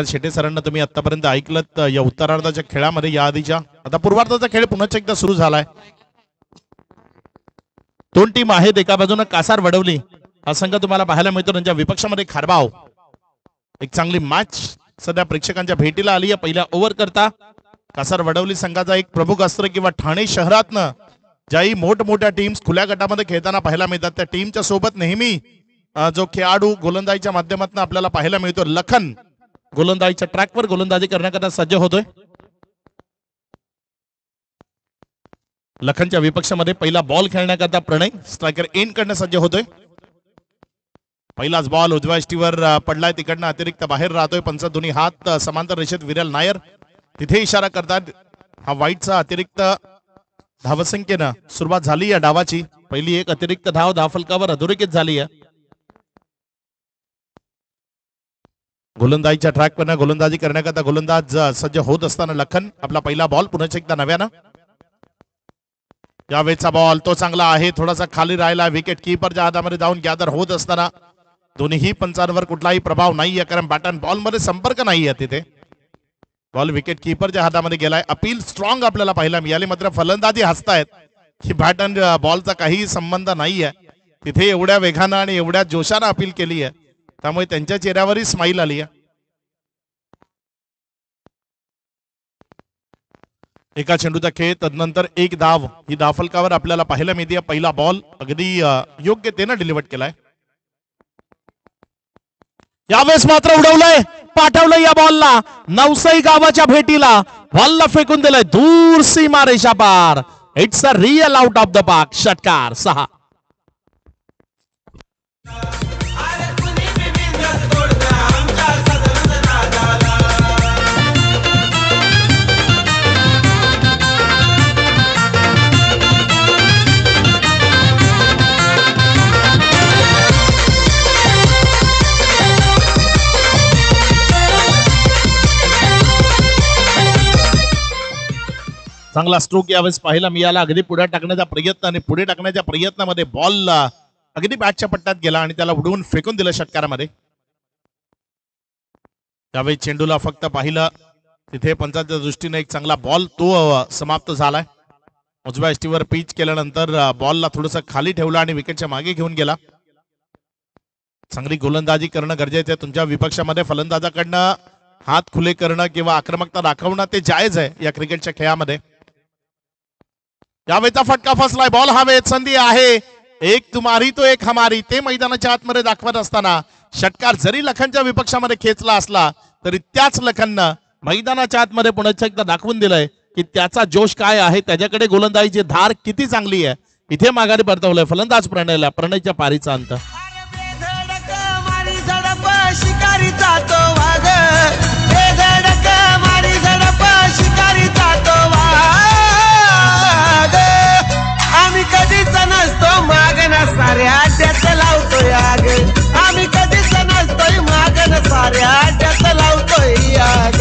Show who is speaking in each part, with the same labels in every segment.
Speaker 1: शेटे सरांना तुम्ही आतापर्यंत ऐकलत या उत्तरार्धाच्या खेळामध्ये, या आधीच्या. आता पूर्वार्धाचा खेळ पुन्हा एकदा सुरू झालाय. दोन टीम आहेत. एका बाजूने कासार वडवली हा संघ तुम्हाला पाहायला मिळतो, त्यांच्या विपक्षामध्ये खारबाव. एक चांगली मॅच सध्या प्रेक्षकांच्या भेटीला आली आहे. पहिल्या ओव्हर करता कासार वडवली संघाचा एक प्रमुख अस्त्र किंवा ठाणे शहरातनं ज्याही मोठमोठ्या टीम्स खुल्या गटामध्ये खेळताना पाहायला मिळतात, त्या टीमच्या सोबत नेहमी जो खेळाडू गोलंदाजीच्या माध्यमातून आपल्याला पाहायला मिळतो, लखन गोलंदाजीच्या ट्रॅकवर गोलंदाजी करण्याकरता सज्ज होतोय. लखनच्या विपक्षामध्ये पहिला बॉल खेळण्याकरता प्रणय स्ट्रायकर एन कडनं सज्ज होतोय. पहिलाच बॉल उजव्या यष्टीवर पडलाय, तिकडनं अतिरिक्त बाहेर राहतोय. पंच दोन्ही हात समांतर रेषेत विरल नायर तिथे इशारा करतात. हा वाईटचा अतिरिक्त धावसंख्येनं सुरुवात झाली या डावाची. पहिली एक अतिरिक्त धाव धावफलकावर अधोरेखित झाली आहे. गोलंदाजीच्या ट्रॅकवरनं गोलंदाजी करण्याकरता गोलंदाज सज्ज होत असताना लखन आपला पहिला बॉल पुन्हा एकदा नव्यानं. यावेळचा बॉल तो चांगला आहे, थोडासा खाली राहिला. विकेट किपरच्या हातामध्ये जाऊन गॅदर होत असताना दोन्ही पंचांवर कुठलाही प्रभाव नाहीये, कारण बॅट अँड बॉल मध्ये संपर्क नाहीये. तिथे बॉल विकेट किपरच्या हातामध्ये गेलाय. अपील स्ट्रॉंग आपल्याला पाहायला मिळाली, मात्र फलंदाजी हसतायत की बॅट अँड बॉलचा काही संबंध नाहीये. तिथे एवढ्या वेगानं आणि एवढ्या जोशानं अपील केली आहे, त्यामुळे त्यांच्या चेहऱ्यावरही स्माईल आली आहे. एका चेंडूचा खेळ, तदनंतर एक धाव ही धावफलकावर आपल्याला पाहायला मिळते. पहिला बॉल अगदी योग्यतेनं डिलिव्हर केलाय. यावेळेस मात्र उडवलंय, पाठवलंय या बॉलला नवसई गावाच्या भेटीला. बॉलला फेकून दिलंय दूर सीमा रेषा पार. It's a real out of the park. षटकार 6. चांगला स्ट्रोक यावेळेस पाहायला मिळाला. अगदी पुढे टाकण्याचा प्रयत्न आणि पुढे टाकण्याच्या प्रयत्नामध्ये बॉल अगदी बॅटच्या पट्ट्यात गेला आणि त्याला उडवून फेकून दिलं षटकारामध्ये. त्यावेळी चेंडूला फक्त पाहिलं तिथे पंचाच्या दृष्टीने एक चांगला बॉल तो समाप्त झालाय. उजव्या यष्टीवर पिच केल्यानंतर बॉलला थोडस खाली ठेवलं आणि विकेटच्या मागे घेऊन गेला. चांगली गोलंदाजी करणं गरजेचं आहे. तुमच्या विपक्षामध्ये फलंदाजाकडनं हात खुले करणं किंवा आक्रमकता दाखवणं ते जायज आहे या क्रिकेटच्या खेळामध्ये. यावेळेचा फटका फसलाय. बॉल हवेत, संधी आहे. एक तुम्हारी तो एक हमारी, ते मैदानाच्या आतमध्ये दाखवत असताना षटकार जरी लखनच्या विपक्षामध्ये खेचला असला तरी त्याच लखननं मैदानाच्या आतमध्ये पुन्हा एकदा दाखवून दिलंय की त्याचा जोश काय आहे, त्याच्याकडे गोलंदाजीची धार किती चांगली आहे. इथे माघारी परतवलंय फलंदाज प्रणयला. प्रणयच्या पारीचा अंत.
Speaker 2: आम्ही कधीच नसतो मागण साऱ्या अड्ड्यात लावतोय आग. आम्ही कधीच नसतोय मागण साऱ्या अड्ड्यात लावतोय आग.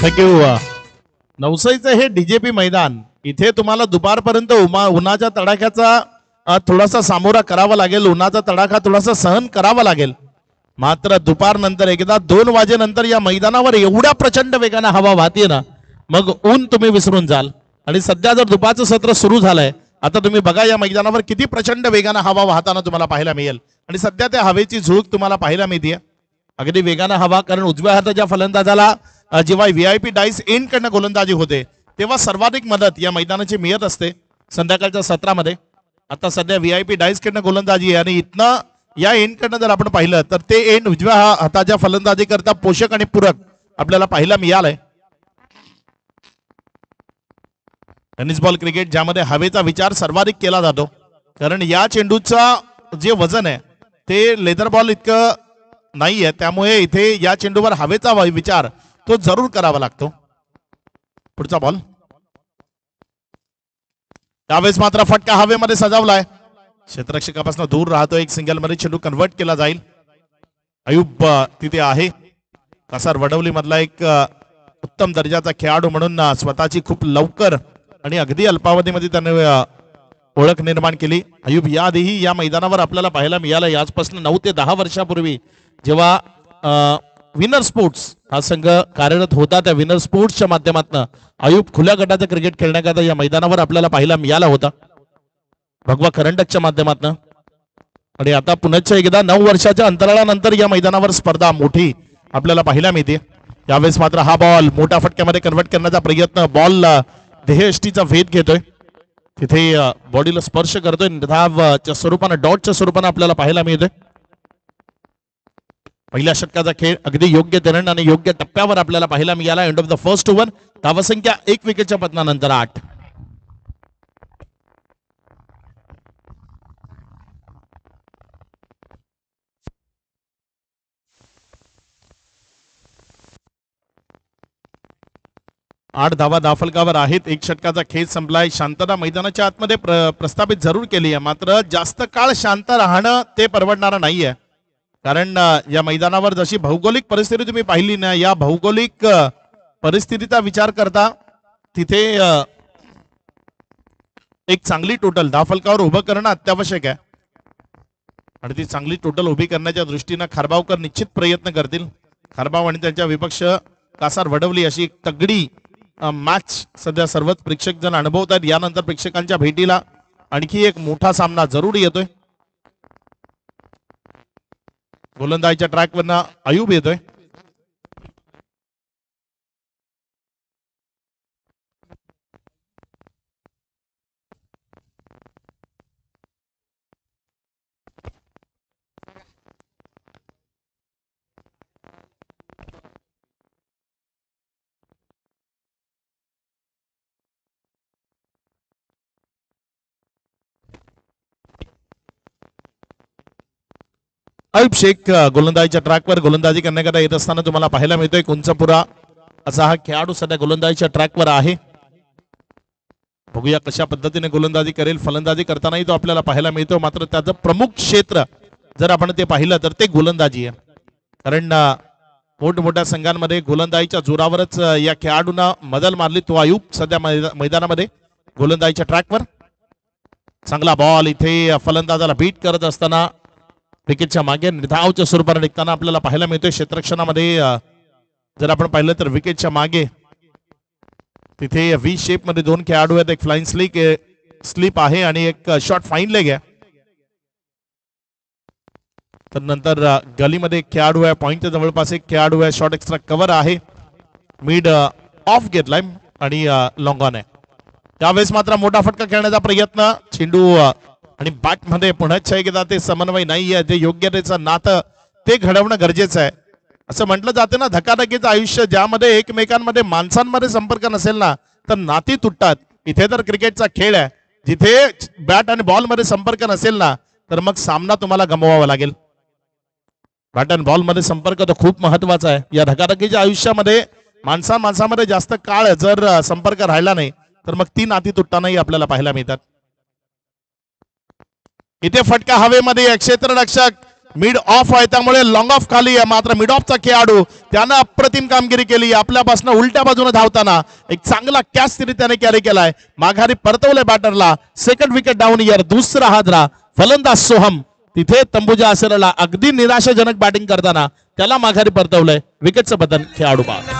Speaker 1: थँक्यू. नवसईचं हे डीजेपी मैदान, इथे तुम्हाला दुपारपर्यंत उन्हाच्या तडाख्याचा थोडासा सामोरा करावा लागेल. उन्हाचा तडाखा थोडासा सहन करावा लागेल. मात्र दुपारनंतर एकदा 2 वाजेनंतर या मैदानावर एवढ्या प्रचंड वेगाने हवा वाहतीये ना, मग ऊन तुम्ही विसरून जाल. आणि सध्या जर दुपारचं सत्र सुरू झालंय, आता तुम्ही बघा या मैदानावर किती प्रचंड वेगाने हवा वाहताना तुम्हाला पाहायला मिळेल. आणि सध्या त्या हवेची झुळूक तुम्हाला पाहायला मिळते. अगदी वेगाने हवा, कारण उजव्या हाताच्या फलंदाजाला जेव्हा VIP डाईस एन कडनं गोलंदाजी होते तेव्हा सर्वाधिक मदत या मैदानाची मिळत असते संध्याकाळच्या सत्रामध्ये. आता सध्या VIP डाईस कडनं गोलंदाजी आहे आणि इथनं या एन कडनं जर आपण पाहिलं तर ते एन उजव्या हाताच्या फलंदाजी करता पोषक आणि पूरक आपल्याला पाहायला मिळालंय. टेनिस बॉल क्रिकेट ज्यामध्ये हवेचा विचार सर्वाधिक केला जातो, कारण या चेंडूचा जे वजन आहे ते लेदर बॉल इतकं नाहीये, त्यामुळे इथे या चेंडूवर हवेचा विचार तो जरूर करावा लागतो. पुढचा बॉल त्यावेळेस मात्र फटका हवेमध्ये सजावलाय. क्षेत्ररक्षकापासून दूर राहतो. एक सिंगल मध्ये चेंडू कन्वर्ट केला जाईल. अयुब तिथे आहे. कासार वडवली मधला एक उत्तम दर्जाचा खेळाडू म्हणून स्वतःची खूप लवकर आणि अगदी अल्पावधीमध्ये त्याने ओळख निर्माण केली. अयुब याआधीही या मैदानावर आपल्याला पाहायला मिळालं. याचपासून 9 ते 10 वर्षापूर्वी जेव्हा विनर स्पोर्ट्स हा संघ कार्यरत होता, त्या विनर स्पोर्ट्सच्या माध्यमातून अयुब खुल्या गटाचं क्रिकेट खेळण्याकरता या मैदानावर आपल्याला पाहायला मिळाला होता, भगवा करंडकच्या माध्यमातून. आणि आता पुन्हा एकदा 9 वर्षाच्या अंतराळानंतर या मैदानावर स्पर्धा मोठी आपल्याला पाहायला मिळते. यावेळेस मात्र हा बॉल मोठ्या फटक्यामध्ये कन्वर्ट करण्याचा प्रयत्न, बॉल देहयष्टीचा भेद घेतोय, तिथे बॉडीला स्पर्श करतोय, धावच्या स्वरूपानं डॉटच्या स्वरूपानं आपल्याला पाहायला मिळतोय. पहिल्या षटकाचा खेळ अगदी योग्य धरण आणि योग्य टप्प्यावर आपल्याला पाहायला मिळाला. End of the first over, धावसंख्या 1 विकेटच्या पतनानंतर 8. आठ धावा दाफलकावर आहेत. 1 षटकाचा खेळ संपलाय. शांतता मैदानाच्या आतमध्ये प्रस्थापित जरूर केली आहे, मात्र जास्त काळ शांत राहणं ते परवडणारं नाहीये. कारण या मैदानावर जशी भौगोलिक परिस्थिती तुम्ही पाहिली ना, या भौगोलिक परिस्थितीचा विचार करता तिथे एक चांगली टोटल धाफलकावर उभं करणं अत्यावश्यक आहे. आणि ती चांगली टोटल उभी करण्याच्या दृष्टीनं खारबावकर निश्चित प्रयत्न करतील. खारबाव आणि त्यांच्या विपक्ष कासार वडवली अशी एक तगडी मॅच सध्या सर्वच प्रेक्षक जण अनुभवतात. यानंतर प्रेक्षकांच्या भेटीला आणखी एक मोठा सामना जरूर येतोय. गोलंदाजीच्या ट्रॅकवरनं अयुब येतोय. अयुब शेख गोलंदाजीच्या ट्रॅकवर गोलंदाजी करण्याकरता येत असताना तुम्हाला पाहायला मिळतोय. कुंचपुरा असा हा खेळाडू सध्या गोलंदाजीच्या ट्रॅकवर आहे. बघूया कशा पद्धतीने गोलंदाजी करेल. फलंदाजी करतानाही तो आपल्याला पाहायला मिळतो, मात्र त्याचं प्रमुख क्षेत्र जर आपण ते पाहिलं तर ते गोलंदाजी आहे. कारण मोठमोठ्या संघांमध्ये गोलंदाजीच्या जोरावरच या खेळाडूंना मदल मारली. तो अयुब सध्या मैदानामध्ये गोलंदाजीच्या ट्रॅकवर. चांगला बॉल इथे फलंदाजाला बीट करत असताना विकेटच्या मागे धावच्या स्वरूपाने निघताना आपल्याला पाहायला मिळतोय. क्षेत्ररक्षणामध्ये जर आपण पाहिलं तर विकेटच्या मागे तिथे व्ही शेप मध्ये 2 खेळाडू आहेत. एक फ्लाइंग स्लीप आहे आणि एक शॉर्ट फाईन लेग आहे. तर नंतर गलीमध्ये एक खेळाडू आहे, पॉइंटच्या जवळपास एक खेळाडू आहे, शॉर्ट एक्स्ट्रा कव्हर आहे, मिड ऑफ घेतलाय आणि लॉंग ऑन आहे. त्यावेळेस मात्र मोठा फटका खेळण्याचा प्रयत्न, चेंडू आणि बॅट मध्ये पुन्हा एकदा ते समन्वय नाहीये. जे योग्यतेचं नातं ते घडवणं गरजेचं आहे. असं म्हटलं जाते ना, धकाधकीचं आयुष्य ज्यामध्ये एकमेकांमध्ये माणसांमध्ये संपर्क नसेल ना तर नाती तुटतात. इथे तर क्रिकेटचा खेळ आहे, जिथे बॅट आणि बॉल मध्ये संपर्क नसेल ना तर मग सामना तुम्हाला गमवावा लागेल. बॅट आणि बॉल मध्ये संपर्क तर खूप महत्वाचा आहे. या धकाधकीच्या आयुष्यामध्ये माणसामध्ये जास्त काळ जर संपर्क राहिला नाही तर मग ती नाती तुटतानाही आपल्याला पाहायला मिळतात. इथे फटका हवेमध्ये, क्षेत्ररक्षक मिड ऑफ आहे त्यामुळे लॉंग ऑफ खाली आहे, मात्र मिड ऑफचा खेळाडू त्यानं अप्रतिम कामगिरी केली. आपल्यापासून उलट्या बाजूने धावताना एक चांगला कॅच तरी त्याने कॅरी केलाय, माघारी परतवले बॅटरला. सेकंड विकेट डाऊन इयर, दुसरा हादरा. फलंदाज सोहम तिथे तंबूजा आसरला अगदी निराशाजनक बॅटिंग करताना त्याला माघारी परतवलंय. विकेटचं बदल खेळाडू बाद.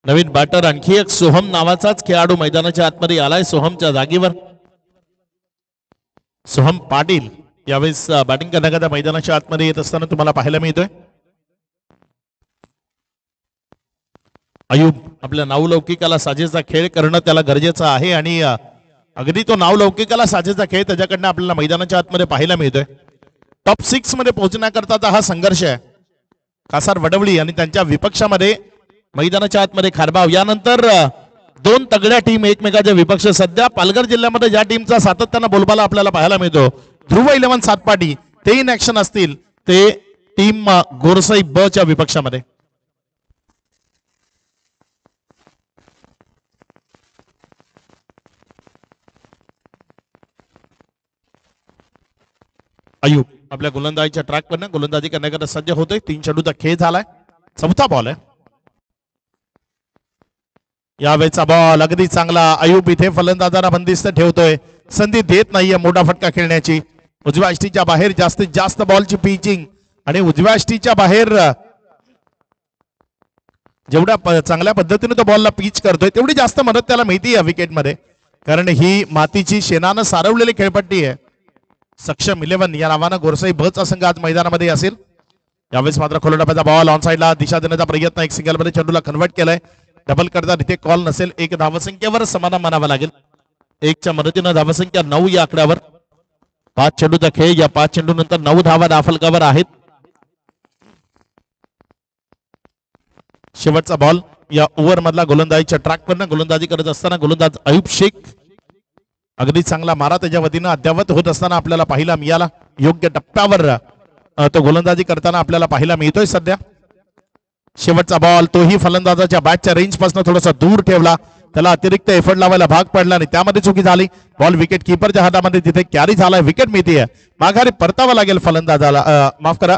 Speaker 1: नवीन बॅटर आणखी एक सोहम नावाचाच खेळाडू मैदानाच्या आतमध्ये आलाय. सोहमच्या जागेवर सोहम पाटील यावेळेस बॅटिंग करण्याकरता मैदानाच्या आतमध्ये येत असताना तुम्हाला पाहायला मिळतोय. अयुब आपल्या नावलौकिकाला साजेसा खेळ करणं त्याला गरजेचं आहे आणि अगदी तो नावलौकिकाला साजेचा खेळ त्याच्याकडनं आपल्याला मैदानाच्या आतमध्ये पाहायला मिळतोय. टॉप 6 मध्ये पोहोचण्याकरता हा संघर्ष आहे. कासार वडवली आणि त्यांच्या विपक्षामध्ये मैदानाच्या आतमध्ये खारबाव. यानंतर दोन तगड्या टीम एकमेकाचे विपक्ष. सध्या पालघर जिल्ह्यामध्ये ज्या टीमचा सातत्यानं बोलबाला आपल्याला पाहायला मिळतो, ध्रुव 11 सातपाटी, ते इन ऍक्शन असतील ते टीम गोरसाई ब च्या विपक्षामध्ये. अयूब आपल्या गोलंदाजीच्या ट्रॅकवरनं गोलंदाजी करण्याकरता सज्ज होतोय. 3 चेंडूचा खेळ झालाय. चौथा बॉल आहे. यावेळेचा बॉल अगदी चांगला. अयूब इथे फलंदाजांना बंदिस्त ठेवतोय, संधी देत नाहीये मोठा फटका खेळण्याची. उजव्या अष्टीच्या बाहेर जास्तीत जास्त बॉलची पिचिंग आणि उजव्या अष्टीच्या बाहेर जेवढ्या चांगल्या पद्धतीने तो बॉलला पिच करतोय तेवढी जास्त मदत त्याला मिळते या विकेटमध्ये, कारण ही मातीची शेणानं सारवलेली खेळपट्टी आहे. सक्षम 11 या नावानं गोरसाई बचा संघ आज मैदानामध्ये असेल. यावेळेस मात्र खोल डब्याचा बॉल ऑन साइडला दिशा देण्याचा प्रयत्न. एक सिंगल मध्ये चेंडूला कन्वर्ट केलाय. डबल करता इथे कॉल नसेल. एक धावसंख्येवर समाधान मानावं लागेल. 1च्या मदतीनं धावसंख्या 9 या आकड्यावर. 5 चेंडूचा खेळ. या 5 चेंडू नंतर 9 धावा दाफलकावर आहेत. शेवटचा बॉल या ओव्हर मधला गोलंदाजीच्या ट्रॅकवरनं गोलंदाजी करत असताना गोलंदाज अयूब शेख अगदी चांगला मारा त्याच्या वतीनं अद्यावत होत असताना आपल्याला पाहायला मिळाला. योग्य टप्प्यावर तो गोलंदाजी करताना आपल्याला पाहायला मिळतोय सध्या. शेवटचा बॉल तोही फलंदाजाच्या बॅटच्या रेंज पासून थोडासा दूर ठेवला. त्याला अतिरिक्त एफर्ट लावायला भाग पडला आणि त्यामध्ये चुकी झाली. बॉल विकेट किपरच्या हातामध्ये तिथे कॅरी झालाय. विकेट मिळते. माघारी परतावा लागेल फलंदाजाला. माफ करा,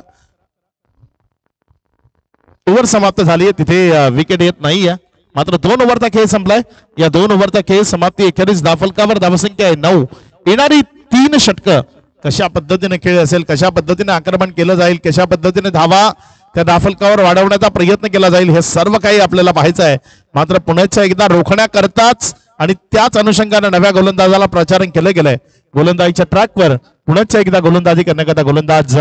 Speaker 1: ओव्हर समाप्त झाली. तिथे विकेट येत नाहीये. मात्र 2 ओव्हरचा खेळ संपलाय. या 2 ओव्हरचा खेळ समाप्ती 41 धावफलकावर. धावसंख्या आहे 9. येणारी 3 षटकं कशा पद्धतीने खेळ असेल, कशा पद्धतीने आक्रमण केलं जाईल, कशा पद्धतीने धावा त्या धावफलकावर वाढवण्याचा प्रयत्न केला जाईल, हे सर्व काही आपल्याला पाहायचं आहे. मात्र पुण्याच्या एकदा रोखण्याकरताच आणि त्याच अनुषंगाने नव्या गोलंदाजाला प्रचारण केलं गेलंय. गोलंदाजीच्या ट्रॅकवर पुण्याच्या एकदा गोलंदाजी करण्याकरता गोलंदाज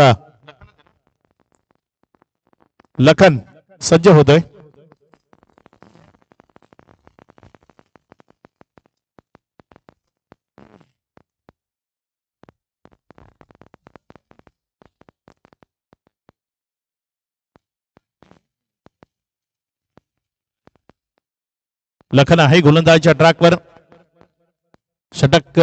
Speaker 1: लखन सज्ज होतोय. लखन आहे गोलंदाजीच्या ट्रॅकवर. षटक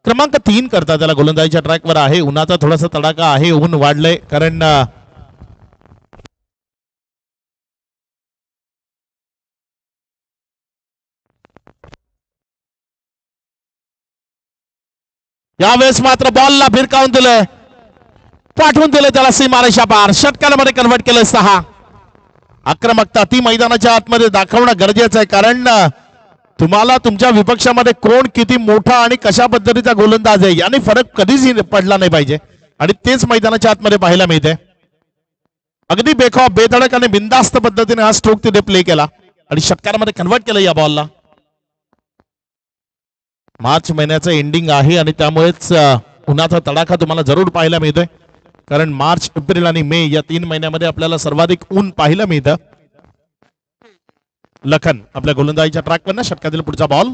Speaker 1: क्रमांक 3 करता त्याला गोलंदाजीच्या ट्रॅकवर आहे. उन्हाचा थोडासा तडाखा आहे. ऊन वाढलंय कारण यावेळेस मात्र बॉलला भिरकावून दिलंय, पाठवून दिलं त्याला सीमारेषा पार. षटकामध्ये कन्वर्ट केलंय 6. आक्रमकता ती मैदानाच्या आतमध्ये दाखवणं गरजेचं आहे, कारण तुम्हाला तुमच्या विपक्षामध्ये कोण किती मोठा आणि कशा पद्धतीचा गोलंदाज आहे याने फरक कधीच पडला नाही पाहिजे. आणि तेच मैदानाच्या आतमध्ये पाहायला मिळते. अगदी बेखौफ बेधडक आणि बिनधास्त पद्धतीने हा स्ट्रोक तिथे प्ले केला आणि षटकारामध्ये कन्वर्ट केलं या बॉलला. मार्च महिन्याचं एंडिंग आहे आणि त्यामुळेच उन्हाचा तडाखा तुम्हाला जरूर पाहायला मिळतोय, कारण मार्च, एप्रिल आणि मे या 3 महिन्यामध्ये आपल्याला सर्वाधिक ऊन पाहायला मिळतं. लखन आपल्या गोलंदाजीच्या ट्रॅकवर. षटकातील पुढचा बॉल.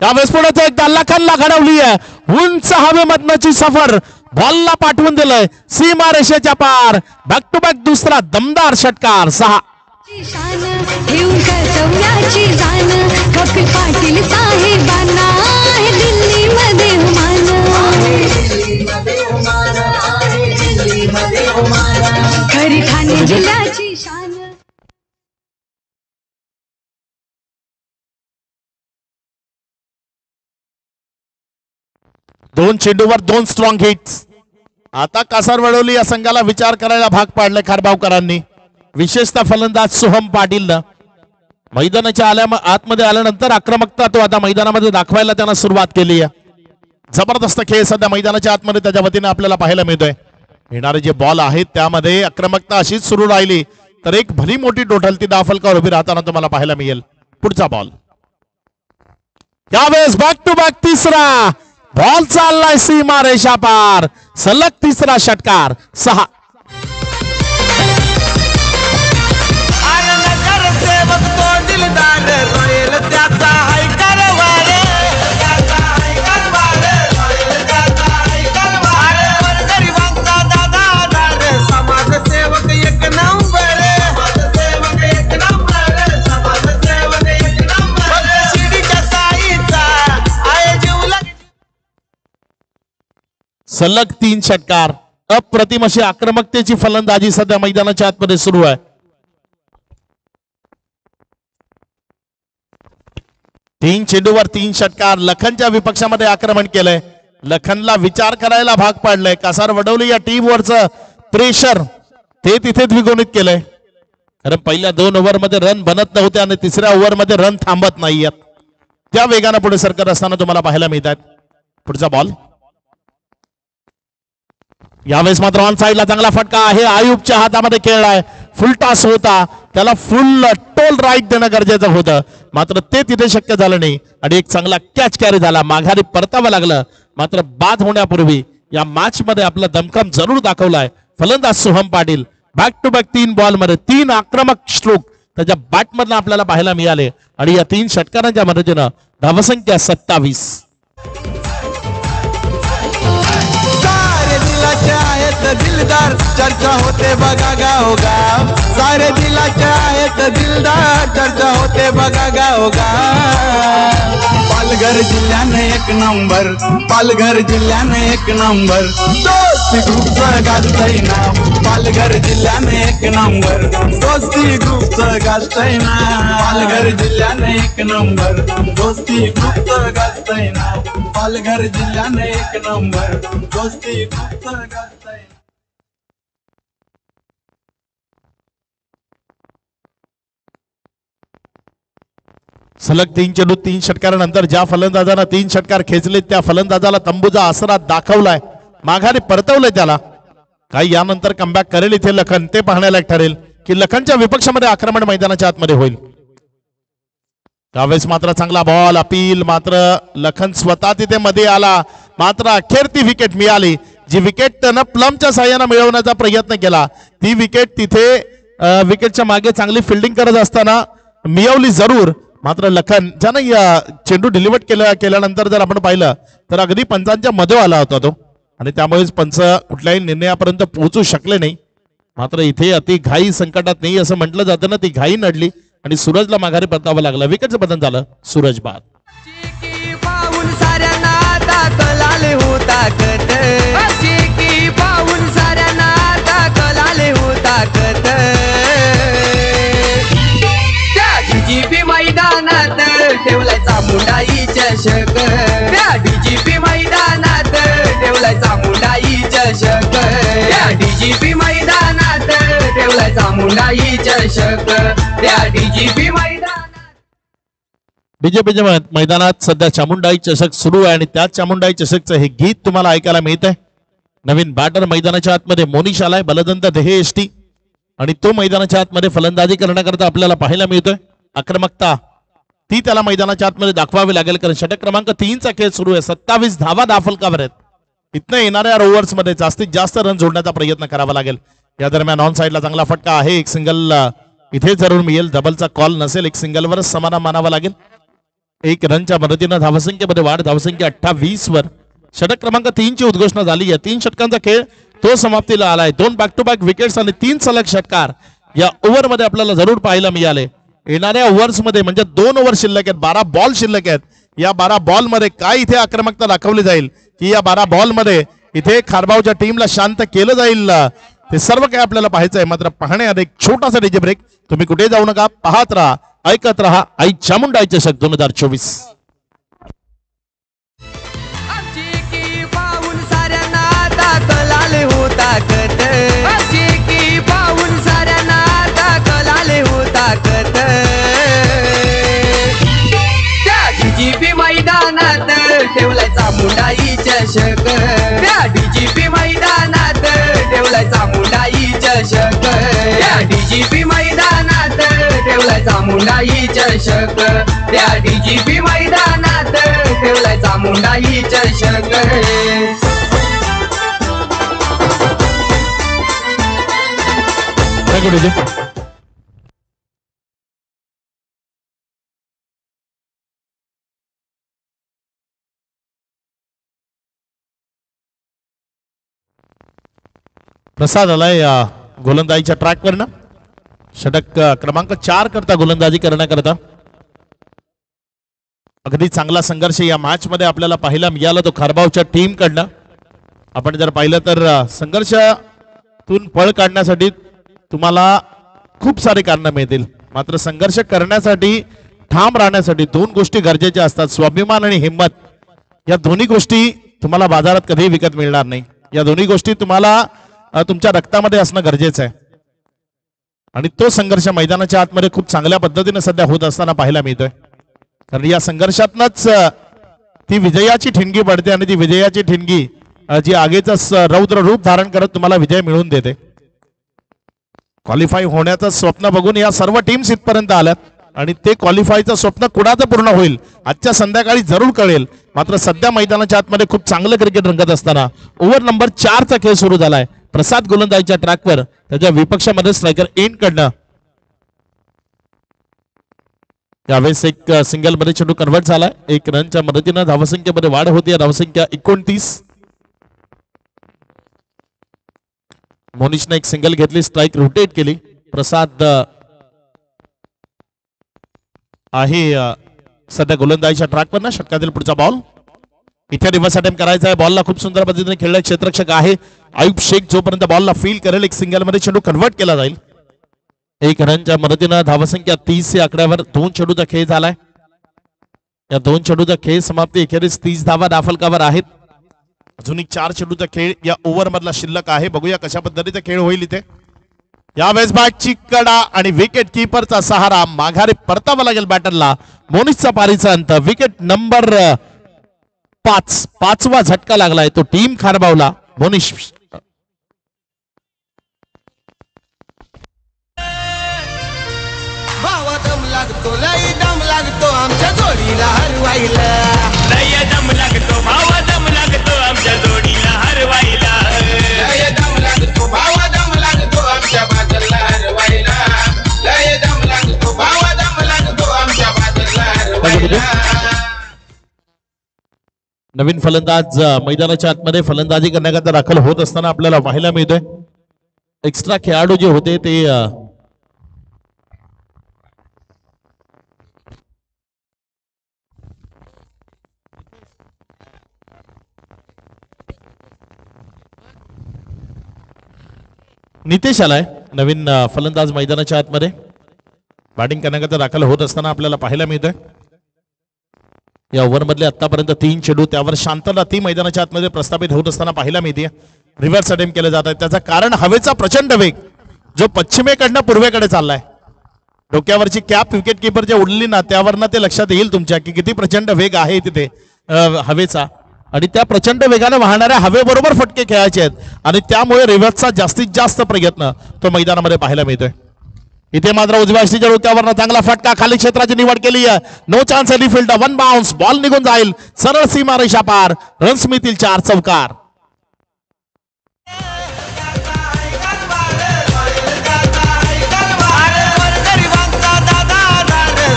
Speaker 1: त्यावेळेस पुढे एकदा लखनला घडवली आहे. उंच हवेमधनची सफर. बॉलला पाठवून दिलंय सीमा रेषेच्या पार. बॅक टू बॅक दुसरा दमदार षटकार. 6.
Speaker 3: पाटील साहेबांना दिल्लीमध्ये खरी ठाणे जिल्ह्याची शान.
Speaker 1: दोन चेंडूवर 2 स्ट्रॉंग हिट्स. आता कासार वडवली या संघाला विचार करायला भाग पाडले खारबावकरांनी, विशेषतः फलंदाज सोहम पाटीलनं. मैदानाच्या आतमध्ये आल्यानंतर आक्रमकता तो आता मैदानामध्ये दाखवायला त्यांना सुरुवात केली आहे. जबरदस्त खेळ सध्या मैदानाच्या आतमध्ये त्याच्या वतीने आपल्याला पाहायला मिळतोय. येणारे जे बॉल आहेत त्यामध्ये आक्रमकता अशीच सुरू राहिली तर एक भली मोठी टोटल ती दाफलकावर उभी राहताना तुम्हाला पाहायला मिळेल. पुढचा बॉल. यावेळेस बॅक टू बॅक तिसरा बॉल चाललाय सीमा रेषा पार. सलग तिसरा षटकार. 6.
Speaker 2: दिलदार रोयल त्याचा हाय कारवार.
Speaker 1: सलग 3 षटकार. अप्रतिम अशी आक्रमकतेची फलंदाजी सध्या मैदानाच्या आतमध्ये सुरू आहे. 3 चेंडूवर 3 षटकार. लखनच्या विपक्षामध्ये आक्रमण केलंय. लखनला विचार करायला भाग पाडलंय. कासार वडवली या टीमवरचं प्रेशर ते तिथे द्विगुणित केलंय. कारण पहिल्या 2 ओव्हरमध्ये रन बनत नव्हते आणि तिसऱ्या ओव्हरमध्ये रन थांबत नाहीयेत. त्या वेगाने पुढे सरकत असताना तुम्हाला पाहायला मिळत आहेत. पुढचा बॉल यावेळेस मात्र ऑन साइडला चांगला फटका आहे. आयुबच्या हातामध्ये खेळलाय. फुल टॉस होता. त्याला फुल टोल राईट देणं गरजेचं होतं. मात्र ते तिथे शक्य झालं नाही आणि एक चांगला कॅच कॅरी झाला. माघारी परतावं लागलं. मात्र बाद होण्यापूर्वी या मॅच मध्ये आपला दमखम जरूर दाखवलाय फलंदाज Soham Patil. Back to back 3 ball मध्ये 3 आक्रमक स्ट्रोक त्याच्या बॅट मधनं आपल्याला पाहायला मिळाले आणि या 3 षटकारांच्या मदतीनं धावसंख्या 27.
Speaker 2: सारे दिलाचे आहेत दिलदार चर्चा होते बघा गावोगाव. सारे दिलाचे आहेत दिलदार चर्चा होते बघा गावोगाव. पालघर जिल्ह्याने 1 नंबर. पालघर जिल्ह्याने 1 नंबर. दोस्ती ग्रुपचं गाजतंय नाव. पालघर जिल्ह्याने 1 नंबर. दोस्ती ग्रुपचं गाजतंय नाव. पालघर जिल्ह्याने 1 नंबर. दोस्ती ग्रुपचं गाजतंय नाव. पालघर जिल्ह्याने 1 नंबर. दोस्ती ग्रुपचं गाजतंय.
Speaker 1: सलग 3 चेंडू 3 षटकारानंतर ज्या फलंदाजानं 3 षटकार खेचले त्या फलंदाजाला तंबूचा आसरा दाखवलाय. माघारी परतवलंय त्याला. काही यानंतर कमबॅक करेल इथे लखन. ते पाहण्यालायक ठरेल की लखनच्या विपक्षामध्ये आक्रमण मैदानाच्या आतमध्ये होईल. त्यावेळेस मात्र चांगला बॉल अपील. मात्र लखन स्वतः तिथे मध्ये आला. मात्र अखेर ती विकेट मिळाली. जी विकेट त्यानं प्लमच्या साह्यानं मिळवण्याचा प्रयत्न केला ती विकेट तिथे विकेटच्या मागे चांगली फिल्डिंग करत असताना मिळवली जरूर. मात्र लखन ज्यानं चेंडू डिलिव्हर केल्यानंतर जर आपण पाहिलं तर अगदी पंचांच्या मध्ये आला होता तो आणि त्यामुळेच पंच कुठल्याही निर्णयापर्यंत पोहोचू शकले नाही. मात्र इथे अति घाई संकटात नाही असं म्हटलं जातं ना. ती घाई नडली आणि सूरजला माघारी परतावं लागलं. विकेटचं बदल झालं. सूरज बाद.
Speaker 2: पाहून साऱ्यांना दाखलाले होताकत. पाहून साऱ्यांना दाखलाले होताकत. डीजीपी मैदानात ठेवलाय चामुंडाई चषक. त्या डीजीपी मैदानात ठेवलाय चामुंडाई चषक. त्या डीजीपी मैदानात ठेवलाय चामुंडाई चषक. त्या डीजीपी मैदानात
Speaker 1: बीजेपीच्या मैदानात सध्या चामुंडाई चषक सुरू आहे आणि त्याच चामुंडाई चषकचं हे गीत तुम्हाला ऐकायला मिळत आहे. नवीन बॅटर मैदानाच्या आतमध्ये मोनिश आलाय. बलदंत देहे एसटी आणि तो मैदानाच्या आतमध्ये फलंदाजी करण्याकरता आपल्याला पाहायला मिळतोय. आक्रमकता ती त्याला मैदानाच्या आतमध्ये दाखवावी लागेल कारण षटक क्रमांक 3चा खेळ सुरू आहे. 27 धावा दाफलकावर आहेत. इथनं येणाऱ्या ओव्हर्स मध्ये जास्तीत जास्त रन जोडण्याचा प्रयत्न करावा लागेल. या दरम्यान ऑन साइडला चांगला फटका आहे. एक सिंगल इथे जरूर मिळेल. डबलचा कॉल नसेल. एक सिंगलवरच समाधान मानावा लागेल. 1 रनच्या मदतीनं धावसंख्येमध्ये वाढ. धावसंख्या 28 वर. षटक क्रमांक 3ची उद्घोषणा झाली. या 3 षटकांचा खेळ तो समाप्तीला आलाय. 2 बॅक टू बॅक विकेट्स आणि 3 सलग षटकार या ओव्हर मध्ये आपल्याला जरूर पाहायला मिळाले. येणाऱ्या ओव्हर्स मध्ये म्हणजे 2 ओव्हर शिल्लक आहेत. 12 बॉल शिल्लक आहेत. या 12 बॉल मध्ये काय इथे आक्रमकता दाखवली जाईल की या 12 बॉल मध्ये इथे खारबावच्या टीमला शांत केलं जाईल ते सर्व काही आपल्याला पाहायचं आहे. मात्र पाहण्याआधी एक छोटासा डीजे ब्रेक. तुम्ही कुठे जाऊ नका. पाहत राहा ऐकत राहा आई चामुंडाई चषक 2024.
Speaker 2: पाहून साऱ्यांना दाखलाले होताकत. पाहून साऱ्यांना दाखलाले होताकत. त्या डीजीपी मैदानात ठेवलाय चामुंडाई चषक. त्या डीजीपी मैदानात ठेवलाय चामुंडाई चषक. त्या डीजीपी मैदानात ठेवलाय चामुंडाई चषक. त्या डीजीपी मैदानात ठेवलाय चामुंडाई चषक.
Speaker 1: काय कुठे प्रसाद आलाय गोलंदाजीच्या ट्रॅक वरनं. षटक क्रमांक 4 करता गोलंदाजी करण्याकरता. अगदी चांगला संघर्ष या मॅच मध्ये आपल्याला पाहायला मिळाला तो खारबावच्या टीम कडनं. आपण जर पाहिलं तर संघर्षातून पळ काढण्यासाठी तुम्हाला खूप सारे कारण मिळतील, मात्र संघर्ष करण्यासाठी ठाम राहण्यासाठी दोन गोष्टी गरजेच्या असतात, स्वाभिमान आणि हिंमत. या दोन्ही गोष्टी तुम्हाला बाजारात कधीही विकत मिळणार नाही. या दोन्ही गोष्टी तुम्हाला तुमच्या रक्तामध्ये असणं गरजेचं आहे आणि तो संघर्ष मैदानाच्या आतमध्ये खूप चांगल्या पद्धतीने सध्या होत असताना पाहायला मिळतोय. कारण या संघर्षातनच ती विजयाची ठिणगी पडते आणि ती विजयाची ठिणगी जी आगेचं रौद्र रूप धारण करत तुम्हाला विजय मिळवून देते. क्वालिफाय होण्याचं स्वप्न बघून या सर्व टीम्स इथपर्यंत आल्यात आणि ते क्वालिफायचं स्वप्न कुणाचं पूर्ण होईल आजच्या संध्याकाळी जरूर कळेल. मात्र सध्या मैदानाच्या आतमध्ये खूप चांगलं क्रिकेट रंगत असताना ओव्हर नंबर 4 चा खेळ सुरू झालाय. प्रसाद गोलंदाजीच्या ट्रॅकवर त्याच्या विपक्षामध्ये स्ट्रायकर एंड कडनं यावेळेस एक सिंगल मध्ये चेंडू कन्वर्ट झालाय. 1 रनच्या मदतीनं धावसंख्येमध्ये वाढ होती. धावसंख्या 29. मोनिशने एक सिंगल घेतली, स्ट्राईक रोटेट केली. प्रसाद आहे सध्या गोलंदाजीच्या ट्रॅकवर ना. षटकातील पुढचा बॉल इथे रिव्हर्स अटेम्प्ट करायचा आहे. बॉलला खूप सुंदर पद्धतीने खेळलाय क्षेत्ररक्षक आहे आयुब शेख. जोपर्यंत बॉलला फील करेल एक सिंगल मध्ये चेंडू कन्वर्ट केला जाईल. 1 रनच्या मदतीनं धावसंख्या 30 या आकड्यावर 2 चेंडूचा खेळ झालाय. या 2 चेंडूचा खेळ समाप्ती एखेरीस 30 धावा दाफलकावर आहेत. अजून एक 4 चेंडूचा खेळ या ओव्हर मधला शिल्लक आहे. बघूया कशा पद्धतीचा खेळ होईल इथे. यावेळेस बॅटची कडा आणि विकेट किपरचा सहारा. माघारी परतावा लागेल बॅटरला. मोनिशचा पारीचा अंत. Wicket number 5. 5वा झटका लागलाय तो टीम खारबावला. मोनिश
Speaker 2: भावा दम लागतो, लई दम लागतो आमच्या जोडीला हरवायला.
Speaker 4: लय दम लागतो भावा दम लागतो आमच्या जोडीला हरवायला.
Speaker 2: लय दम लागतो, भावा दम लागतो आमच्या बाजूला हरवायला. लय दम लागतो, भावा दम लागतो आमच्या बाजूला हरवायला.
Speaker 1: नवीन फलंदाज मैदानाच्या आतमध्ये फलंदाजी करण्याकरता दाखल होत असताना आपल्याला पाहायला मिळतोय. एक्स्ट्रा खेळाडू जे होते ते नितेश आलाय. नवीन फलंदाज मैदानाच्या आतमध्ये बॅटिंग करण्याकरता दाखल होत असताना आपल्याला पाहायला मिळतोय. या ओव्हर मधले आतापर्यंत 3 चेंडू त्यावर शांतता ती मैदानाच्या आतमध्ये प्रस्थापित होत असताना पाहायला मिळते. रिव्हर्स अटेम्प्ट केले जात आहे. त्याचं कारण हवेचा प्रचंड वेग जो पश्चिमेकडनं पूर्वेकडे चाललाय. डोक्यावरची कॅप विकेट किपर जे उडली ना त्यावरनं ते लक्षात येईल तुमच्या की किती प्रचंड वेग आहे तिथे हवेचा. आणि त्या प्रचंड वेगाने वाहणाऱ्या हवेबरोबर फटके खेळायचे आहेत आणि त्यामुळे रिव्हर्सचा जास्तीत जास्त प्रयत्न तो मैदानामध्ये पाहायला मिळतोय. इथे मात्र उजव्या अष्टीच्या डोक्यावर चांगला फटका. खाली क्षेत्राची निवड केली आहे. No chance any field. 1 bounce. Ball निघून जाईल सरळ सीमा रेषा पार. रन्स मिळतील 4 चौकार.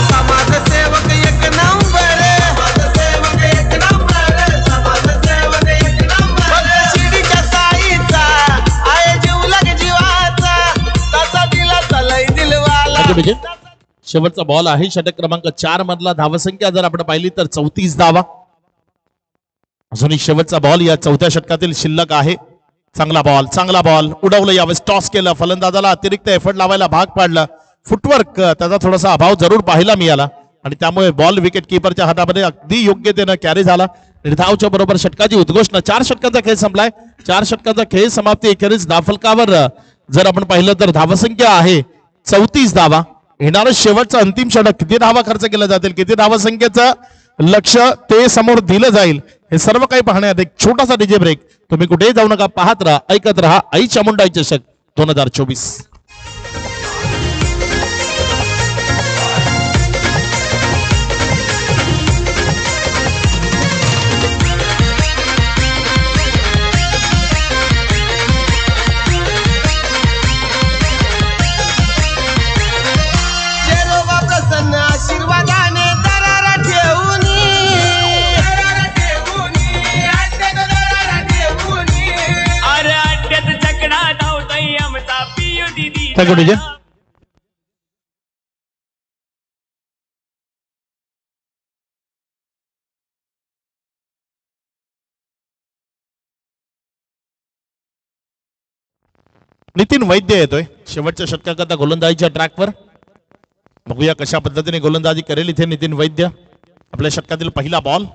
Speaker 2: समाजसेवक एक नंबर. समाजसेवक एक नंबर. समाजसेवक एक नंबर. शिडीच्या साईचा आहे जीवलग जीवाचा. तसा दिला तलई दिलवाला.
Speaker 1: शेवटचा बॉल आहे षटक क्रमांक 4 मधला. धावसंख्या जर आपण पाहिली तर 34 धावा. अजून एक शेवटचा बॉल या 4थ्या षटकातील शिल्लक आहे. चांगला बॉल उडवलं. यावेळेस टॉस केलं. फलंदाजाला अतिरिक्त एफर्ट लावायला भाग पाडलं. फुटवर्क त्याचा थोडासा अभाव जरूर पाहायला मिळाला आणि त्यामुळे बॉल विकेट किपरच्या हातामध्ये अगदी योग्यतेनं कॅरी झाला. निर्धावच्या बरोबर षटकाची उद्घोषणा. 4 षटकांचा खेळ संपलाय. 4 षटकांचा खेळ समाप्ती एखेरीस धावफलकावर जर आपण पाहिलं तर धावसंख्या आहे 34 धावा. येणारं शेवटचं अंतिम षटक किती धावा खर्च केल्या जातील, किती धावसंख्येचं लक्ष ते समोर दिलं जाईल हे सर्व काही पाहण्यात एक छोटासा डीजे ब्रेक. तुम्ही कुठेही जाऊ नका. पाहत राहा, ऐकत राहा. आई चामुंडाई चषक 2024.
Speaker 2: आशीर्वादाने दरारा ठेवूनी.
Speaker 4: अरे अड्ड्यात चकडा धावतोय आमचा पियू दीदी.
Speaker 1: नितीन वैद्य येतोय शेवटच्या षटकाकरता गोलंदाजीच्या ट्रॅकवर. बघूया कशा पद्धतीने गोलंदाजी करेल इथे नितीन वैद्य. आपल्या षटकातील पहिला बॉल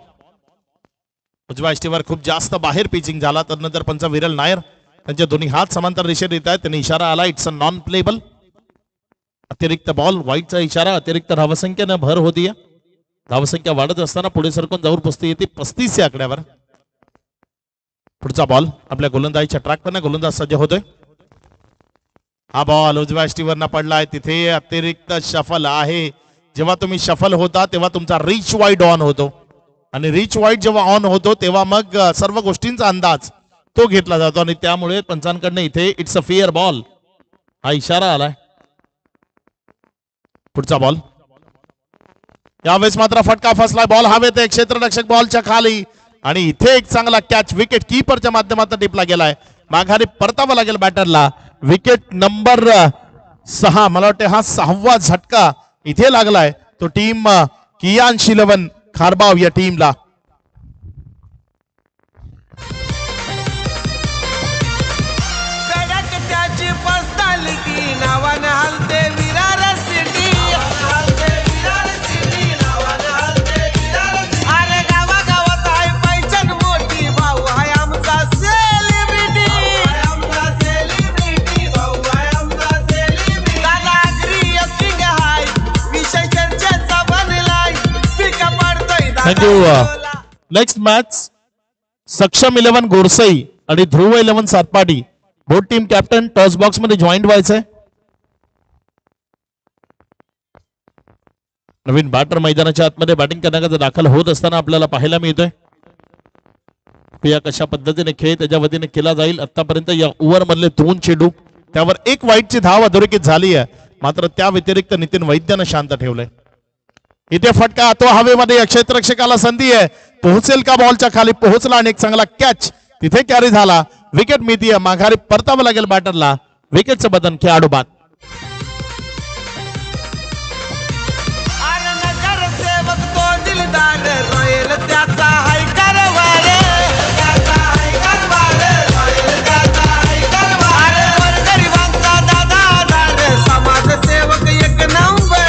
Speaker 1: उजव्या इष्टीवर खूप जास्त बाहेर पिचिंग झाला. तदनंतर पंच विरल नायर त्यांचे दोन्ही हात समांतर दिशेत येत आहेत. त्यांनी इशारा आला, इट्स अ नॉन प्लेबल. अतिरिक्त बॉल, वाईटचा इशारा. अतिरिक्त धावसंख्येनं भर होती. धावसंख्या वाढत असताना पुढे सरकून जाऊन पोचते येते 35 या आकड्यावर. पुढचा बॉल आपल्या गोलंदाजीच्या ट्रॅकवर गोलंदाज सज्ज होतोय. हा बॉल उजव्या इष्टीवर पडलाय. तिथे अतिरिक्त शफल आहे. जेव्हा तुम्ही शफल होता तेव्हा तुमचा रिच वाईड ऑन होतो आणि रिच वाईड जेव्हा ऑन होतो तेव्हा मग सर्व गोष्टींचा अंदाज तो घेतला जातो आणि त्यामुळे पंचांकडनं इथे इट्स अ फेअर बॉल हा इशारा आलाय. पुढचा बॉल यावेळेस मात्र फटका फसलाय. बॉल हवेत आहे, क्षेत्ररक्षक बॉलच्या खाली आणि इथे एक चांगला कॅच विकेट किपरच्या माध्यमातून टिपला गेलाय. माघारी परतावा लागेल बॅटरला. विकेट नंबर 6 मला वाटते हा 6वा झटका इथे लागलाय तो टीम कियान शिलवन खारबाव या टीमला.
Speaker 2: त्याची पर्सनॅलिटी नावाने हलते विरार सिटी. अरे गावागावात आहे पैचण मोठी, भाऊ आहे आमचा सेलिब्रिटी. दादा अग्री किंग हाय, विषय चर्चेचा बनलाय. पिका पडतोय
Speaker 1: थँक्यू. नेक्स्ट मॅच सक्षम 11 गोरसई आणि ध्रुव 11 Satpati both team captain toss box मध्ये जॉईंट व्हायचंय. नवीन बॅटर मैदानाच्या आतमध्ये बॅटिंग करण्याकरता दाखल होत असताना आपल्याला पाहायला मिळतोय. या कशा पद्धतीने खेळ त्याच्या वतीने केला जाईल. आतापर्यंत या ओव्हर मधले 2 चेंडू त्यावर एक वाईटची धाव अधोरेखित झाली आहे. मात्र त्या व्यतिरिक्त नितीन वैद्यनं शांत ठेवलंय. इथे फटका तो हवेमध्ये क्षेत्ररक्षकाला संधी आहे. पोहोचेल का बॉलच्या खाली, पोहोचला आणि एक चांगला कॅच तिथे कॅरी झाला. विकेट मिळतीये. माघारी परतावं लागेल बॅटरला. विकेटचं बदन खेळाडू बाद.
Speaker 2: सेवक तो दिलदार रोयल त्याचा हाय कारभार. अरे गोरगरिबांचा दादा दार, समाजसेवक एक नंबर.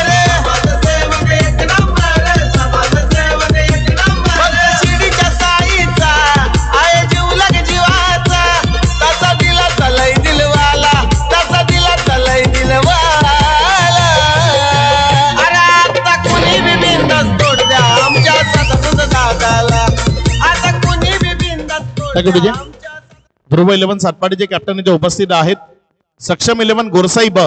Speaker 2: शिडीच्या साईचा आहे जीवलग जीवाचा, तसा दिला तलय दिलवाला, तसा दिला तलय दिलवाला. अरे आता कुणी बी बिंदास तोड द्या आमच्या सतत दादाला. आता कुणी बी बिंदास तोड
Speaker 1: Thank you,
Speaker 2: द्या
Speaker 1: DJ.
Speaker 2: आमच्या.
Speaker 1: ध्रुव 11 सातपाटीचे कॅप्टन इथे उपस्थित आहेत. सक्षम 11 गोरसाई ब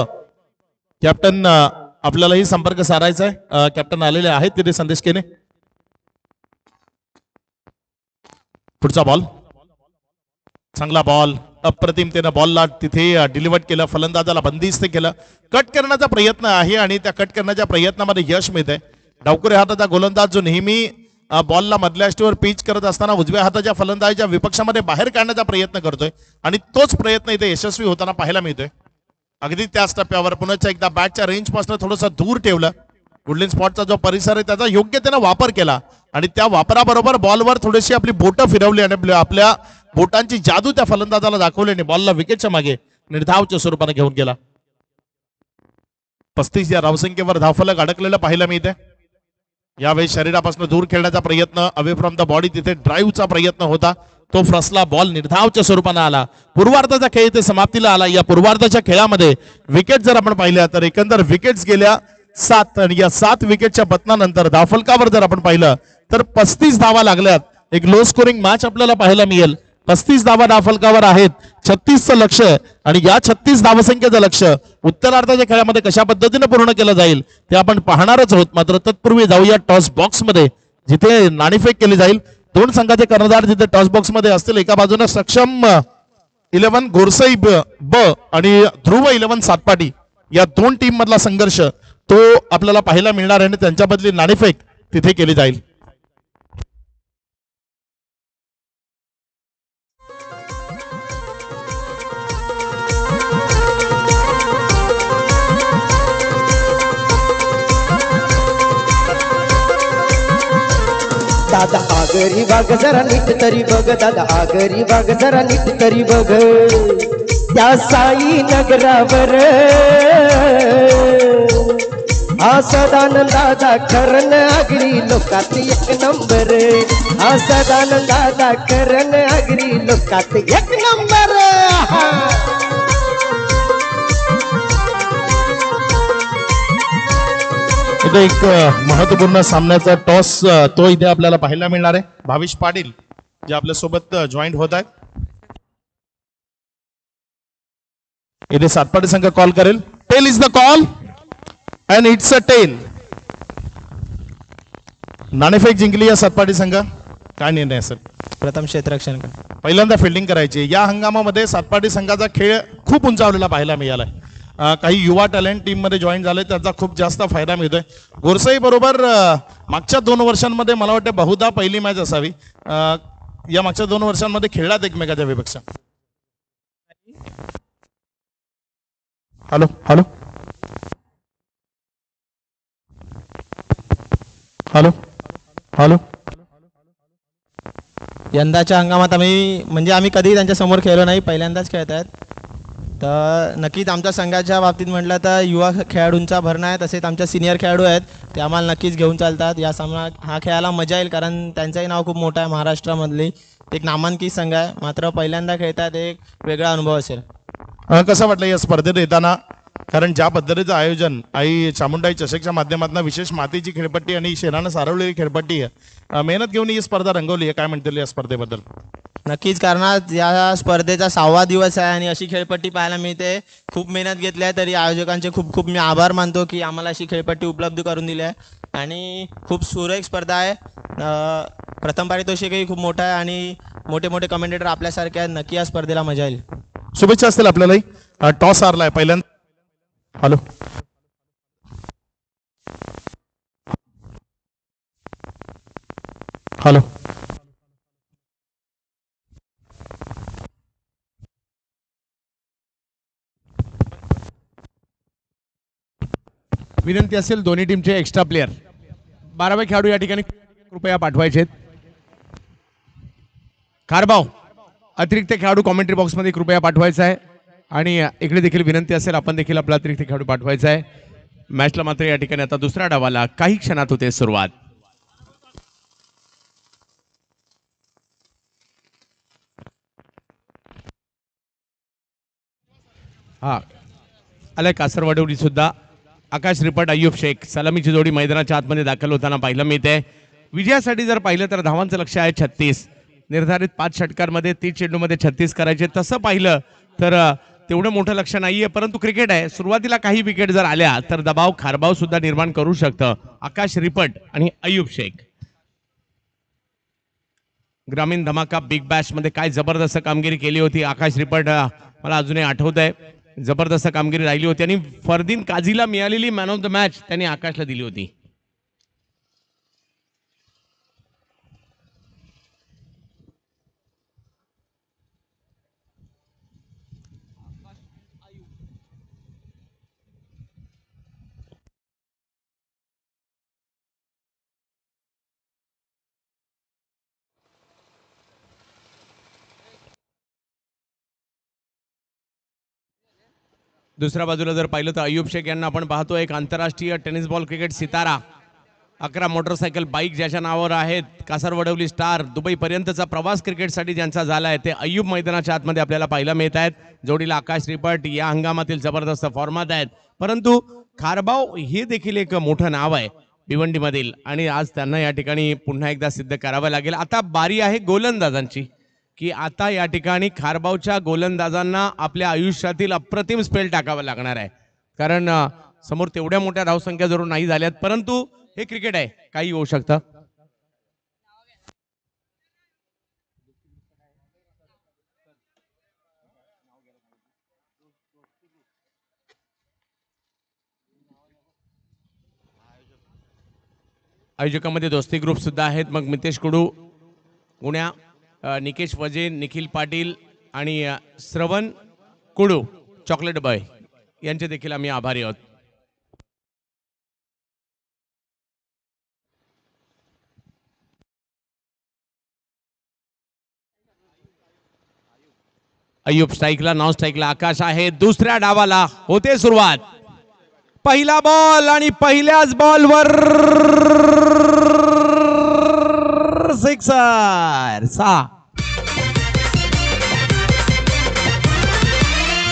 Speaker 1: कॅप्टन आपल्यालाही संपर्क साधायचा आहे. कॅप्टन आलेले आहेत तिथे संदेश केले. पुढचा बॉल चांगला बॉल अप्रतिमतेनं बॉलला तिथे डिलिव्हर केलं. फलंदाजाला बंदिस्त केलं. कट करण्याचा प्रयत्न आहे आणि त्या कट करण्याच्या प्रयत्नामध्ये यश मिळतंय. डावकुरे हाताचा गोलंदाज जो नेहमी बॉलला मधल्या अष्टीवर पिच करत असताना उजव्या हाताच्या फलंदाजीच्या विपक्षामध्ये बाहेर काढण्याचा प्रयत्न करतोय आणि तोच प्रयत्न इथे यशस्वी होताना पाहायला मिळतोय. अगदी त्याच टप्प्यावर पुन्हा एकदा बॅटच्या रेंज पासून थोडंसं दूर ठेवलं. वुडलँड स्पॉटचा जो परिसर आहे त्याचा योग्य त्यानं वापर केला आणि त्या वापराबरोबर बॉलवर थोडीशी आपली बोटं फिरवली आणि आपल्या बोटांची जादू त्या फलंदाजाला दाखवली आणि बॉलला विकेटच्या मागे निर्धावच्या स्वरूपाने घेऊन गेला. 35 या धावसंख्येवर धावफलक अडकलेलं पाहायला मिळते. यावेळी शरीरापासून दूर खेळण्याचा प्रयत्न, अवे फ्रॉम द बॉडी तिथे ड्राईव्हचा प्रयत्न होता. तो फसला. बॉल निर्धावच्या स्वरूपाने आला. पूर्वार्धाचा खेळ इथे समाप्तीला आला. या पूर्वार्धाच्या खेळामध्ये विकेट जर आपण पाहिल्या तर एकंदर विकेट्स गेल्या 7 आणि या 7 विकेटच्या पतनानंतर धावफलकावर जर आपण पाहिलं तर 35 धावा लागल्यात. एक लो स्कोरिंग मॅच आपल्याला पाहायला मिळेल. 35 धावा धावफलकावर आहेत. 36चं लक्ष आणि या 36 धावसंख्येचं लक्ष उत्तरार्धाच्या खेळामध्ये कशा पद्धतीने पूर्ण केलं जाईल ते आपण पाहणारच आहोत. मात्र तत्पूर्वी जाऊया टॉस बॉक्स मध्ये जिथे नाणेफेक केली जाईल. 2 संघाचे कर्णधार जिथे टॉस बॉक्स मध्ये असतील. एका बाजूने सक्षम 11 गोरसई ब आणि ध्रुव 11 सातपाटी या 2 टीम मधला संघर्ष तो आपल्याला पाहायला मिळणार आहे आणि त्यांच्याबदली नाणेफेक तिथे केली जाईल.
Speaker 5: दादा आगरी वाग जरा नीट तरी बघ. दादा आगरी वाग जरा नीट तरी बघ. त्या साई नगरावर हा सदानंदाचा करण आगरी लोकात एक नंबर, हा सदानंदाचा करण आगरी लोकात एक नंबर.
Speaker 1: इथे एक महत्वपूर्ण सामन्याचा टॉस तो इथे आपल्याला पाहायला मिळणार आहे. भाविश पाटील जे आपल्यासोबत जॉईंट होत आहेत. इथे सातपाडी संघ कॉल करेल. Tail is the call and it's a tail. नाणेफेक जिंकली या सातपाडी संघ. काय निर्णय असेल?
Speaker 6: प्रथम क्षेत्ररक्षण.
Speaker 1: पहिल्यांदा फिल्डिंग करायची. या हंगामामध्ये सातपाडी संघाचा खेळ खूप उंचावलेला पाहायला मिळालाय. काही युवा टॅलेंट टीम मध्ये जॉईन झाले, त्याचा खूप जास्त फायदा मिळतोय. गोरसाई बरोबर मागच्या 2 वर्षांमध्ये मला वाटतं बहुधा पहिली मॅच असावी. या मागच्या 2 वर्षांमध्ये खेळलात एकमेकाच्या विपेक्षा. Hello hello hello hello.
Speaker 6: यंदाच्या हंगामात आम्ही कधीही त्यांच्या समोर खेळलो नाही, पहिल्यांदाच खेळत आहेत. तर नक्कीच आमच्या संघाच्या बाबतीत म्हटलं तर युवा खेळाडूंचा भरणा आहे, तसेच आमच्या सिनियर खेळाडू आहेत, ते आम्हाला नक्कीच घेऊन चालतात. या हा खेळायला मजा येईल, कारण त्यांचंही नाव खूप मोठं आहे. महाराष्ट्रामधली एक नामांकित संघ आहे. मात्र पहिल्यांदा खेळतात, एक वेगळा अनुभव असेल.
Speaker 1: कसं वाटलं या स्पर्धेत येताना? कारण ज्या पद्धतीचं आयोजन आई चामुंडाई चषकच्या माध्यमातून विशेष मातीची खेळपट्टी आणि शेणानं सारवलेली खेळपट्टी आहे, मेहनत घेऊन ही स्पर्धा रंगवली आहे. काय म्हणतील या स्पर्धेबद्दल?
Speaker 6: नक्कीच, कारण या स्पर्धेचा 6वा दिवस आहे आणि अशी खेळपट्टी पाहायला मिळते. खूप मेहनत घेतली आहे, तरी आयोजकांचे खूप खूप मी आभार मानतो की आम्हाला अशी खेळपट्टी उपलब्ध करून दिली आहे. आणि खूप सुरेख स्पर्धा आहे. प्रथम पारितोषिकही खूप मोठं आहे आणि मोठे मोठे कमेंटेटर आपल्यासारखे आहेत. नक्की या स्पर्धेला मजा येईल.
Speaker 1: शुभेच्छा असतील आपल्यालाही. टॉस हारलाय पहिल्यांदा. Hello hello.
Speaker 7: विनंती असेल दोन्ही टीमचे एक्स्ट्रा प्लेयर 12वे खेळाडू या ठिकाणी कृपया पाठवायचे. खारबाव अतिरिक्त खेळाडू कॉमेंट्री बॉक्समध्ये कृपया पाठवायचा आहे. आणि इकडे देखील विनंती असेल आपण देखील आपला अतिरिक्त खेळाडू पाठवायचा आहे. मॅचला मात्र या ठिकाणी आता दुसऱ्या डावाला काही क्षणात होते सुरुवात. हा आलाय कासरवाडवडी सुद्धा. आकाश रिपट अय्यूब शेख सलामीची जोडी मैदानाच्या आतमध्ये दाखल होताना पाहायला मिळते. विजयासाठी जर पाहिलं तर धावांचं लक्ष आहे 36. निर्धारित 5 षटकांमध्ये 30 चेंडूमध्ये 36 करायचे. तसं पाहिलं तर तेवढं मोठं लक्ष नाहीये, परंतु क्रिकेट आहे. सुरुवातीला काही विकेट जर आल्या तर दबाव खारबाव सुद्धा निर्माण करू शकतं. आकाश रिपट आणि अय्यूब शेख. ग्रामीण धमाका बिग बॅश मध्ये काय जबरदस्त कामगिरी केली होती. आकाश रिपट मला अजूनही आठवत आहे, जबरदस्त कामगिरी राहिली होती आणि फरदीन काझीला मिळालेली मॅन ऑफ द मॅच त्यांनी आकाशला दिली होती. दुसऱ्या बाजूला जर पाहिलं तर अय्यूब शेख यांना आपण पाहतो, एक आंतरराष्ट्रीय टेनिस बॉल क्रिकेट सितारा, 11 मोटरसायकल बाईक ज्याच्या नावावर आहेत, कासरवडवली स्टार, दुबई पर्यंतचा प्रवास क्रिकेटसाठी ज्यांचा झाला आहे ते अय्यूब मैदानाच्या आतमध्ये आपल्याला पाहायला मिळत आहेत. जोडीला आकाश रिपट या हंगामातील जबरदस्त फॉर्मात आहेत. परंतु खारबाव हे देखील एक मोठं नाव आहे भिवंडीमधील आणि आज त्यांना या ठिकाणी पुन्हा एकदा सिद्ध करावं लागेल. आता बारी आहे गोलंदाजांची, की आता या ठिकाणी खारबावच्या गोलंदाजांना आपल्या आयुष्यातील अप्रतिम स्पेल टाकावा लागणार आहे. कारण समोर तेवढ्या मोठ्या धावसंख्या जरूर नाही झाल्यात, परंतु हे क्रिकेट आहे, काही होऊ शकतं. आयोजकांमध्ये दोस्ती ग्रुप सुद्धा आहेत. मग मितेश कुडू, गुण्या, निकेश वजे, निखिल पाटील आणि श्रवण कुडू चॉकलेट बॉय यांचे देखील आम्ही आभारी आहोत. अय्यूब स्ट्राईकला, नॉन स्ट्राईकला आकाश आहे. दुसऱ्या डावाला होते सुरुवात. पहिला बॉल आणि पहिल्याच बॉलवर सिक्सर. 6.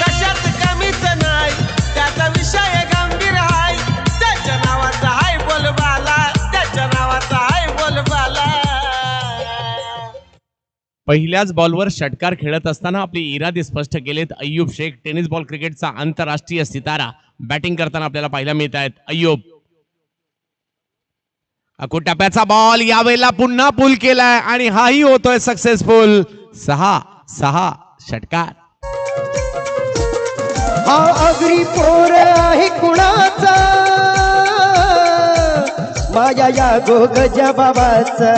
Speaker 2: कशात कमीच नाही, त्याचा विषय गंभीर आहे. त्याच्या नावाचा हाय बोलबाला, त्याच्या नावाचा हाय बोलबाला.
Speaker 7: पहिल्याच बॉलवर षटकार खेळत असताना आपले इरादे स्पष्ट केलेत अय्यूब शेख. टेनिस बॉल क्रिकेटचा आंतरराष्ट्रीय सितारा बॅटिंग करताना आपल्याला पाहायला मिळत आहेत. अय्यूब टप्प्याचा बॉल यावेळेला पुन्हा पुल केलाय आणि हाही होतोय सक्सेसफुल. 6 षटकार.
Speaker 5: हा अग्री पोर आहे कुणाचा, माया या गोगजा बाबाचा.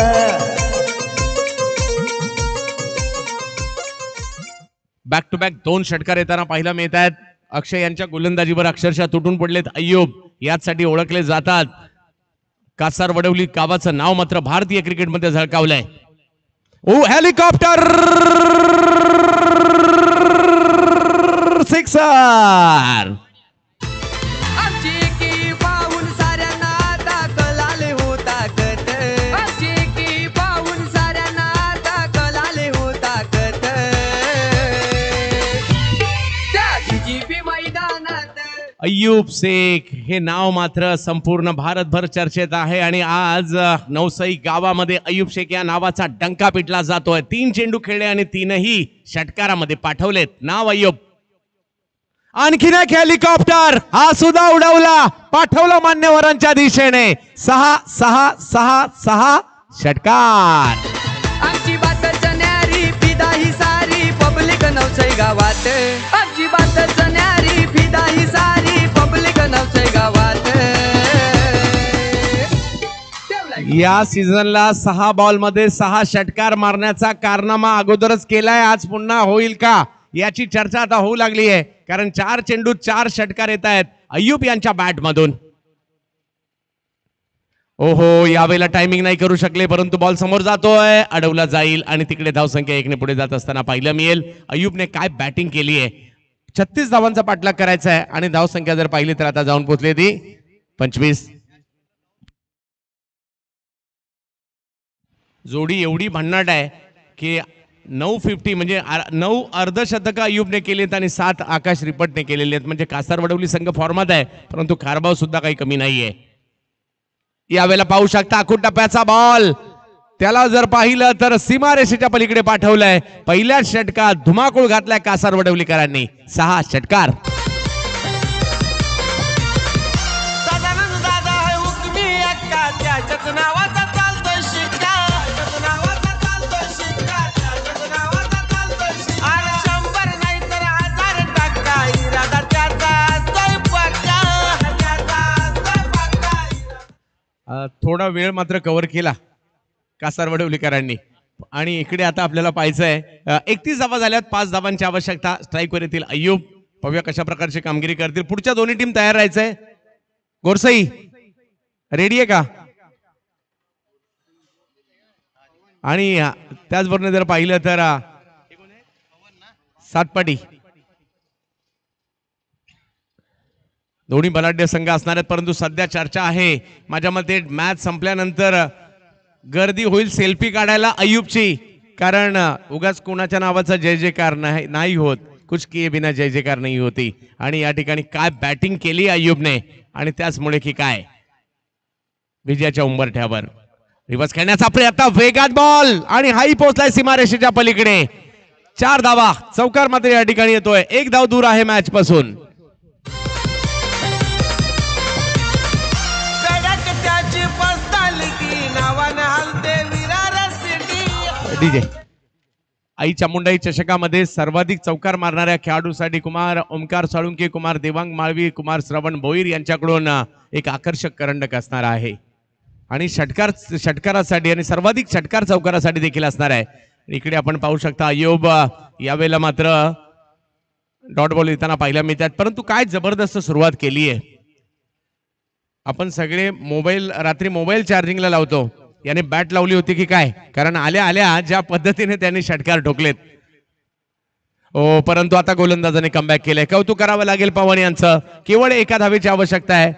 Speaker 7: बॅक टू बॅक 2 षटकार येताना पाहायला मिळत आहेत. अक्षय यांच्या गोलंदाजीवर अक्षरशः तुटून पडलेत अय्यूब. याचसाठी ओळखले जातात. कासार वडवली गावाचं नाव मात्र भारतीय क्रिकेटमध्ये झळकावलंय. Helicopter sixer.
Speaker 2: आमची की पाहून साऱ्यांना दाखलाले हो ताकद. आमची की पाहून साऱ्यांना दाखलाले हो ताकद. त्या जीबी मैदानात
Speaker 7: अय्यूब शेख हे नाव मात्र संपूर्ण भारतभर चर्चेत आहे आणि आज नवसई गावामध्ये अय्यूब शेख या नावाचा डंका पिटला जातोय. 3 चेंडू खेळले आणि 3ही षटकारामध्ये पाठवलेत. नाव अय्यूब. आणखीन एक हेलिकॉप्टर हा सुद्धा उडवला, पाठवलं मान्यवरांच्या दिशेने. 6 षटकार.
Speaker 2: आमची बातच न्यारी फिदा ही सारी पब्लिक नवसई गावात. आमची बातच न्यारी फिदा ही सारी पब्लिक नवसई गावात.
Speaker 7: या सीझनला 6 बॉलमध्ये 6 षटकार मारण्याचा कारनामा अगोदरच केलाय. आज पुन्हा होईल का याची चर्चा आता होऊ लागली आहे, कारण 4 चेंडूत 4 षटकार येत आहेत अय्यूब यांच्या बॅट मधून. ओहो, यावेळेला टायमिंग नाही करू शकले, परंतु बॉल समोर जातोय, अडवला जाईल आणि तिकडे धावसंख्या 1 ने पुढे जात असताना पाहिलं मिळेल. अय्यूबने काय बॅटिंग केली आहे. 36 धावांचा पाठलाग करायचा आहे आणि धावसंख्या जर पाहिली तर आता जाऊन पोहोचली ती 25. जोडी एवढी भन्नाट आहे की 950 म्हणजे 9 अर्धशतक अय्यूबने केलेत आणि 7 आकाश रिपटने केलेले आहेत. म्हणजे कासार वडवली संघ फॉर्मात आहे, परंतु खारबाव सुद्धा काही कमी नाहीये. यावेळेला पाहू शकता आखूट टप्प्याचा बॉल, त्याला जर पाहिलं तर सीमारेषेच्या पलीकडे पाठवलंय. पहिल्याच षटकात धुमाकूळ घातलाय कासार वडवलीकरांनी. 6 षटकार.
Speaker 2: सदानंद दादा है हुकमी अक्का, त्याच्याच नावाचा चालतोय शिक्का. त्याच्याच नावाचा चालतोय शिक्का. त्याच्याच नावाचा चालतोय शिक्का. आणि 100 नाही तर 1000 टक्का इरादा त्याचा असतोय पक्का. त्याचा असतोय पक्का.
Speaker 7: थोडा वेळ मात्र कव्हर केला कासार वडवलीकरांनी आणि इकडे आता आपल्याला पाहायचंय 31 धावा झाल्यात. 5 धावांची आवश्यकता. स्ट्राईकवर येतील अय्यूब. पाहूया कशा प्रकारची कामगिरी करतील. पुढच्या दोन्ही टीम तयार राहायचंय. गोरसई रेडी आहे का? आणि त्याचबरोबर जर पाहिलं तर सातपाटी दोन्ही बलाढ्य संघ असणार आहेत, परंतु सध्या चर्चा आहे माझ्या मते मॅच संपल्यानंतर गर्दी होईल सेल्फी काढायला अय्यूबची, कारण उगाच कोणाच्या नावाचा जय जयकार नाही होत. कुछ किए बिना जय जयकार नाही होती. आणि या ठिकाणी काय बॅटिंग केली अय्यूबने आणि त्याचमुळे की काय विजयाच्या उंबरठ्यावर रिवर्स खेळण्याचा प्रयत्न, वेगात बॉल आणि हाई पोहोचलाय सीमारेषेच्या पलीकडे. 4 धावा. चौकार मात्र या ठिकाणी येतोय. 1 धाव दूर आहे मॅच पासून. डीजे आई चामुंडाई चषकामध्ये सर्वाधिक चौकार मारणाऱ्या खेळाडूसाठी कुमार ओमकार साळुंके, कुमार देवांग माळवी, कुमार श्रवण भोईर यांच्याकडून एक आकर्षक करंडक असणार आहे आणि षटकारासाठी आणि सर्वाधिक षटकार चौकारासाठी देखील असणार आहे. इकडे आपण पाहू शकता अय्यूब यावेळेला मात्र डॉट बॉल येताना पाहायला मिळतात, परंतु काय जबरदस्त सुरुवात केली आहे. आपण सगळे रात्री मोबाईल चार्जिंगला लावतो, याने बॅट लावली होती की काय, कारण आल्या आल्या ज्या पद्धतीने त्यांनी षटकार ठोकलेत. ओ परंतु आता गोलंदाजाने कमबॅक केलंय. कौतुक करावं लागेल पवन यांचं. केवळ एका धावेची आवश्यकता आहे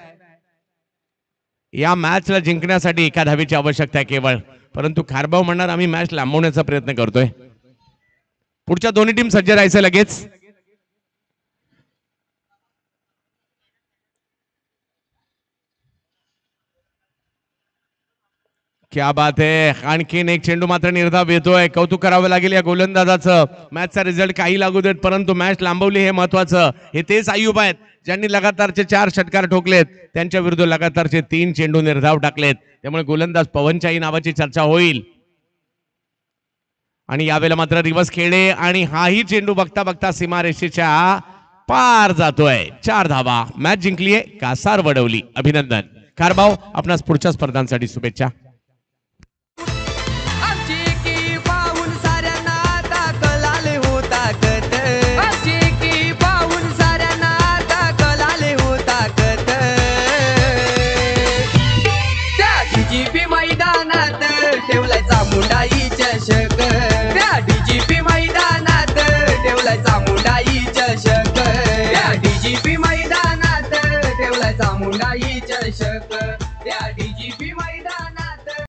Speaker 7: या मॅचला जिंकण्यासाठी. एका धावेची आवश्यकता आहे केवळ. परंतु खारबाव म्हणणार आम्ही मॅच लांबवण्याचा प्रयत्न करतोय. पुढच्या दोन्ही टीम सज्ज राहायचं लगेच. क्या बात आहे. आणखीन एक चेंडू मात्र निर्धाव येतोय. कौतुक करावं लागेल या गोलंदाजाचं. मॅचचा रिझल्ट काही लागू देत परंतु मॅच लांबवली हे महत्वाचं. हे तेच आयुब आहेत ज्यांनी लगातारचे 4 षटकार ठोकलेत. त्यांच्या विरुद्ध लगातारचे 3 चेंडू निर्धाव टाकलेत. त्यामुळे गोलंदाज पवनच्याही नावाची चर्चा होईल. आणि यावेळेला मात्र रिवर्स खेळे आणि हाही चेंडू बघता बघता सीमारेषेच्या पार जातोय. 4 धावा. मॅच जिंकलीये कासार वडवली. अभिनंदन. खारबाव आपणास पुढच्या स्पर्धांसाठी शुभेच्छा.